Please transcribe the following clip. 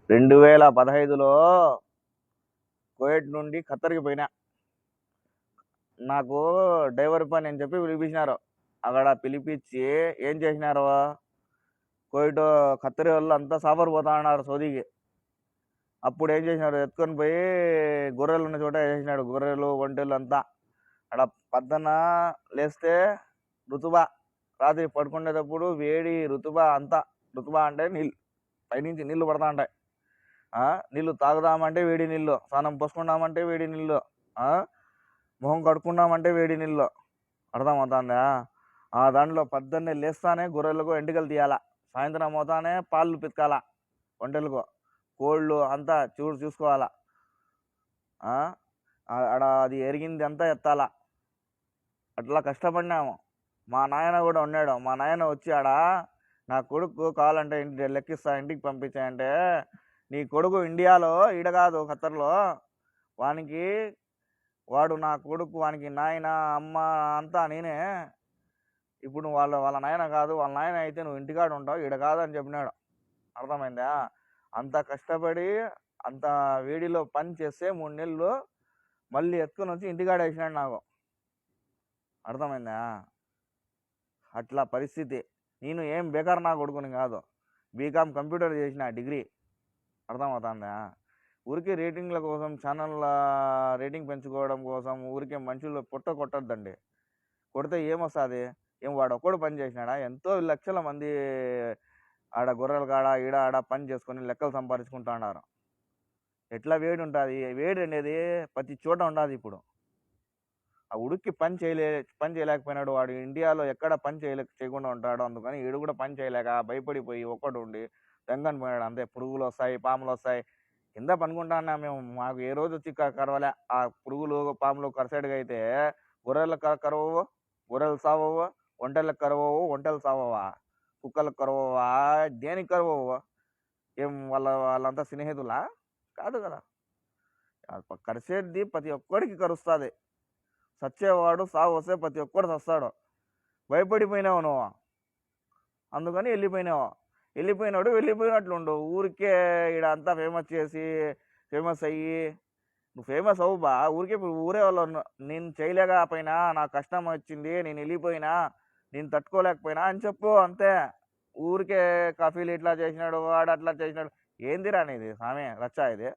2015లో Kuwait నుండి ఖత్తర్కి పోయినా. నాకు డ్రైవర్ పని అని చెప్పి పిలిపించినారు. అక్కడ పిలిపించి ఏం చేసినారు, కువైట్ ఖత్తర్ వాళ్ళు అంతా సాఫర్ పోతా ఉన్నారు సౌదీకి. అప్పుడు ఏం చేసినారు, ఎత్తుకొని పోయి గొర్రెలు ఉన్న చోట వేసేసినాడు. గొర్రెలు ఒంటెలు అంతా అక్కడ పద్దన లేస్తే రుతుబా, రాత్రి పడుకునేటప్పుడు వేడి రుతుబా అంతా. రుతుబా అంటే నీళ్ళు, పైనుంచి నీళ్లు పడతా ఉంటాయి. నీళ్ళు తాగుదామంటే వేడి నీళ్ళు, స్నానం పోసుకుందామంటే వేడి నీళ్ళు, మొహం కడుక్కున్నామంటే వేడి నీళ్ళు. అర్థమవుతుందా? దాంట్లో పొద్దున్నే లేస్తానే గొర్రెలకు ఎంటికలు తీయాల, సాయంత్రం అవుతానే పాలు పితకాల, ఒంటెలకు కోళ్ళు అంతా చూసుకోవాలా. ఆడ అది ఎరిగింది అంతా ఎత్తాల. అట్లా కష్టపడినాము. మా నాయన కూడా ఉన్నాడు. మా నాయన వచ్చి ఆడ నా కొడుకు కావాలంటే ఇంటి లెక్కిస్తా, ఇంటికి పంపించాయంటే, నీ కొడుకు ఇండియాలో ఈడ కాదు ఖత్తర్లో, వాడు నా కొడుకు, వానికి నాయన అమ్మ అంతా నేనే. ఇప్పుడు వాళ్ళ నాయన కాదు, వాళ్ళ నాయన అయితే నువ్వు ఇంటికాడ ఉంటావు, ఈడ కాదు అని చెప్పినాడు. అర్థమైందా? అంత కష్టపడి అంత వేడిలో పని చేస్తే 3 నెలలు మళ్ళీ ఎత్తుకొని వచ్చి ఇంటికాడ వేసినాడు నాకు. అర్థమైందా? అట్లా పరిస్థితి. నేను ఏం బేకార్ నా కొడుకుని కాదు, బీకామ్ కంప్యూటర్ చేసిన, డిగ్రీ. అర్థమవుతుందా? ఊరికే రేటింగ్ల కోసం, ఛానళ్ళ రేటింగ్ పెంచుకోవడం కోసం ఊరికే మనుషులు కొట్టొద్దండి. కొడితే ఏమొస్తుంది? వాడు ఒక్కడు పని చేసినాడా? ఎంతో లక్షల మంది ఆడ గొర్రెల కాడ ఈడ ఆడ పని చేసుకొని లెక్కలు సంపాదించుకుంటా ఉన్నారు. ఎట్లా వేడి ఉంటుంది? వేడి అనేది ప్రతి చోట ఉండదు. ఇప్పుడు ఆ ఉడికి పని చేయలేకపోయినాడు. వాడు ఇండియాలో ఎక్కడ పని చేయకుండా ఉంటాడు. అందుకని ఈడు కూడా పని చేయలేక భయపడిపోయి ఒక్కడు ఉండి దెంగని పోయాడు. అంతే. పురుగులు వస్తాయి, పాములు వస్తాయి. కింద పనుకుంటా ఉన్నా మేము. మాకు ఏ రోజు వచ్చి కరవలే. ఆ పురుగులు పాములు కరసైడ్గా అయితే గొర్రెలకు కరవవు, గొర్రెలు సావవు, ఒంటెలకు కరవవు, ఒంటెలు సావవా, కుక్కలకు కరవవా, దేనికి కరవవు? ఏం వాళ్ళంతా స్నేహితులా? కాదు కదా. కరిసేది ప్రతి ఒక్కడికి కరుస్తుంది. సచ్చేవాడు సావు వస్తే ప్రతి ఒక్కడు చస్తాడు. భయపడిపోయినావు నువ్వు, అందుకని వెళ్ళిపోయినాడు. వెళ్ళిపోయినట్లుండు. ఊరికే ఈడ అంతా ఫేమస్ అయ్యి నువ్వు ఫేమస్ అవ్వు బా. ఊరికే ఊరే వాళ్ళు నేను చేయలేకపోయినా, నాకు కష్టం వచ్చింది, నేను వెళ్ళిపోయినా, నేను తట్టుకోలేకపోయినా అని చెప్పు, అంతే. ఊరికే కాఫీలు ఇట్లా చేసినాడు, వాడు అట్లా చేసినాడు, ఏందిరా అనేది సామే రచ్చ ఇది.